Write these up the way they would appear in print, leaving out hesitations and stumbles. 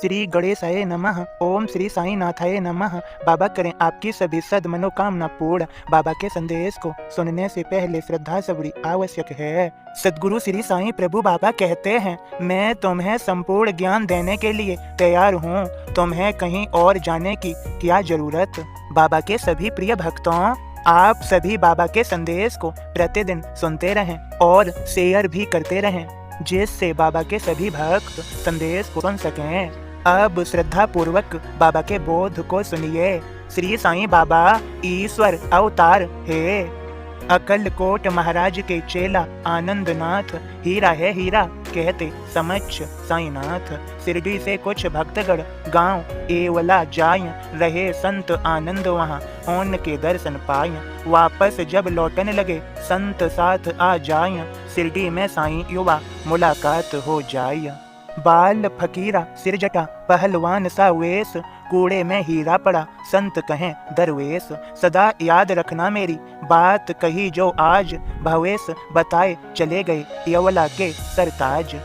श्री गणेशाय नमः। ओम श्री साईनाथाय नमः। बाबा करें आपकी सभी सद मनोकामना पूर्ण। बाबा के संदेश को सुनने से पहले श्रद्धा सबरी आवश्यक है। सदगुरु श्री साईं प्रभु बाबा कहते हैं, मैं तुम्हें संपूर्ण ज्ञान देने के लिए तैयार हूँ, तुम्हें कहीं और जाने की क्या जरूरत। बाबा के सभी प्रिय भक्तों, आप सभी बाबा के संदेश को प्रतिदिन सुनते रहें और शेयर भी करते रहें, जिससे बाबा के सभी भक्त संदेश को सुन सकें। अब श्रद्धा पूर्वक बाबा के बोध को सुनिए। श्री साईं बाबा ईश्वर अवतार है। अकलकोट महाराज के चेला आनंदनाथ, हीरा है हीरा कहते समक्ष साईनाथ। शिरडी से कुछ भक्तगण गांव एवला जाय, रहे संत आनंद वहाँ उनके दर्शन पाय। वापस जब लौटने लगे संत साथ आ जाय, शिरडी में साईं युवा मुलाकात हो जाय। बाल फकीरा सिर जटा पहलवान सा वेश, कूड़े में हीरा पड़ा संत कहें दरवेश। सदा याद रखना मेरी बात कही जो आज, भवेश बताए चले गए यवला के सरताज।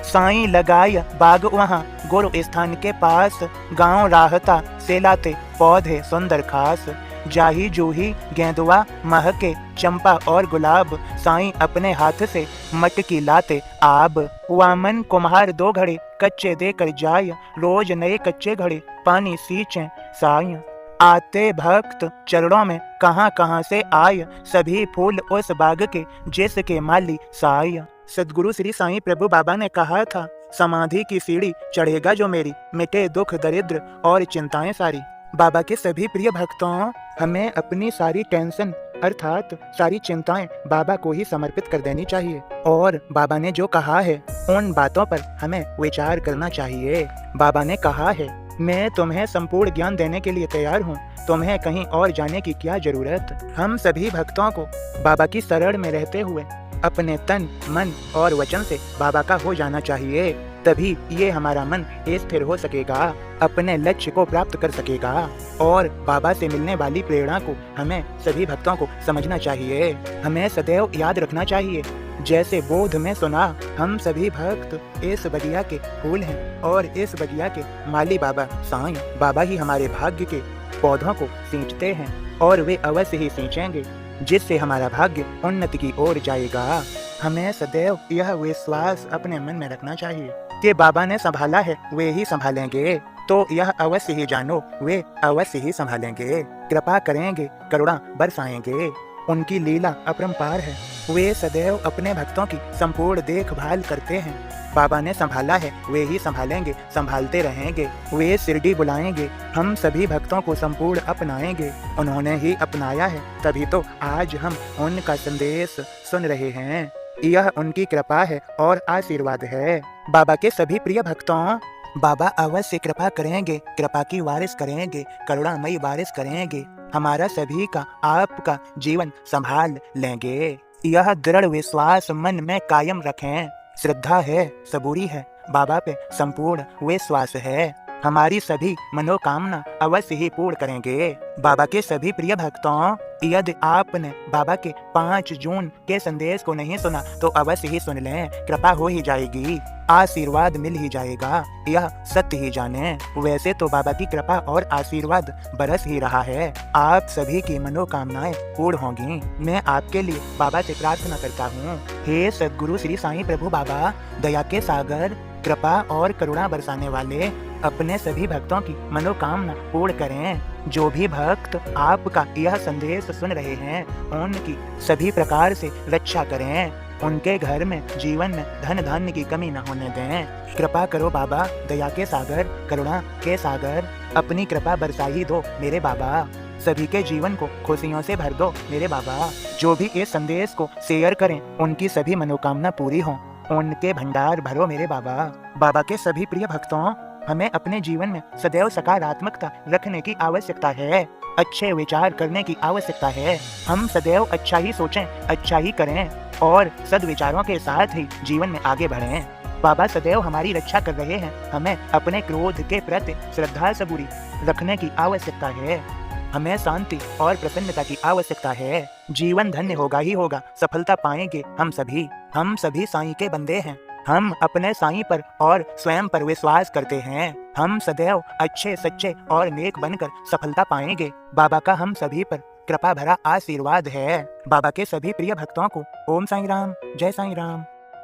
साईं लगाया बाग वहाँ गुरु स्थान के पास, गांव राहता से लाते पौधे सुंदर खास। जाही जूही गेंदुआ महके चंपा और गुलाब, साईं अपने हाथ से मटकी लाते आब। वामन कुम्हार दो घड़े कच्चे देकर जाय, रोज नए कच्चे घड़े पानी सींचे साईं। आते भक्त चरणों में कहां कहां से आय, सभी फूल उस बाग के जिसके माली साईं। सदगुरु श्री साईं प्रभु बाबा ने कहा था, समाधि की सीढ़ी चढ़ेगा जो मेरी, मिटे दुख दरिद्र और चिंताएं सारी। बाबा के सभी प्रिय भक्तों, हमें अपनी सारी टेंशन अर्थात सारी चिंताएं बाबा को ही समर्पित कर देनी चाहिए और बाबा ने जो कहा है उन बातों पर हमें विचार करना चाहिए। बाबा ने कहा है, मैं तुम्हें संपूर्ण ज्ञान देने के लिए तैयार हूँ, तुम्हें कहीं और जाने की क्या जरूरत। हम सभी भक्तों को बाबा की शरण में रहते हुए अपने तन मन और वचन से बाबा का हो जाना चाहिए, तभी ये हमारा मन स्थिर हो सकेगा, अपने लक्ष्य को प्राप्त कर सकेगा। और बाबा से मिलने वाली प्रेरणा को हमें सभी भक्तों को समझना चाहिए। हमें सदैव याद रखना चाहिए, जैसे बोध में सुना, हम सभी भक्त इस बगिया के फूल हैं और इस बगिया के माली बाबा साईं। बाबा ही हमारे भाग्य के पौधों को सींचते हैं और वे अवश्य ही सींचेंगे, जिससे हमारा भाग्य उन्नति की ओर जाएगा। हमें सदैव यह विश्वास अपने मन में रखना चाहिए कि बाबा ने संभाला है वे ही संभालेंगे, तो यह अवश्य ही जानो वे अवश्य ही संभालेंगे, कृपा करेंगे, करुणा बरसाएंगे। उनकी लीला अपरंपार है, वे सदैव अपने भक्तों की संपूर्ण देखभाल करते हैं। बाबा ने संभाला है वे ही संभालेंगे, संभालते रहेंगे। वे शिरडी बुलाएंगे, हम सभी भक्तों को संपूर्ण अपनाएंगे। उन्होंने ही अपनाया है, तभी तो आज हम उनका संदेश सुन रहे हैं। यह उनकी कृपा है और आशीर्वाद है। बाबा के सभी प्रिय भक्तों, बाबा अवश्य कृपा करेंगे, कृपा की बारिश करेंगे, करुणामयी बारिश करेंगे, हमारा सभी का आपका जीवन संभाल लेंगे। यह दृढ़ विश्वास मन में कायम रखें। श्रद्धा है, सबूरी है, बाबा पे संपूर्ण विश्वास है, हमारी सभी मनोकामना अवश्य ही पूर्ण करेंगे। बाबा के सभी प्रिय भक्तों, यदि आपने बाबा के 5 जून के संदेश को नहीं सुना तो अवश्य ही सुन लें, कृपा हो ही जाएगी, आशीर्वाद मिल ही जाएगा, यह सत्य ही जाने। वैसे तो बाबा की कृपा और आशीर्वाद बरस ही रहा है, आप सभी की मनोकामनाएं पूर्ण होंगी। मैं आपके लिए बाबा से प्रार्थना करता हूँ, हे सद्गुरु श्री साईं प्रभु बाबा, दया के सागर, कृपा और करुणा बरसाने वाले, अपने सभी भक्तों की मनोकामना पूर्ण करें। जो भी भक्त आपका यह संदेश सुन रहे हैं, उनकी सभी प्रकार से रक्षा करें, उनके घर में जीवन में धन धान्य की कमी न होने दें। कृपा करो बाबा, दया के सागर, करुणा के सागर, अपनी कृपा बरसा ही दो मेरे बाबा, सभी के जीवन को खुशियों से भर दो मेरे बाबा। जो भी इस संदेश को शेयर करें, उनकी सभी मनोकामना पूरी हो, उनके भंडार भरो मेरे बाबा। बाबा के सभी प्रिय भक्तों, हमें अपने जीवन में सदैव सकारात्मकता रखने की आवश्यकता है, अच्छे विचार करने की आवश्यकता है। हम सदैव अच्छा ही सोचें, अच्छा ही करें और सद्विचारों के साथ ही जीवन में आगे बढ़ें। बाबा सदैव हमारी रक्षा कर रहे हैं, हमें अपने क्रोध के प्रति श्रद्धा सबूरी रखने की आवश्यकता है। हमें शांति और प्रसन्नता की आवश्यकता है। जीवन धन्य होगा ही होगा, सफलता पाएंगे हम सभी साईं के बंदे हैं। हम अपने साईं पर और स्वयं पर विश्वास करते हैं। हम सदैव अच्छे, सच्चे और नेक बनकर सफलता पाएंगे। बाबा का हम सभी पर कृपा भरा आशीर्वाद है। बाबा के सभी प्रिय भक्तों को ओम साईं राम, जय साईं राम।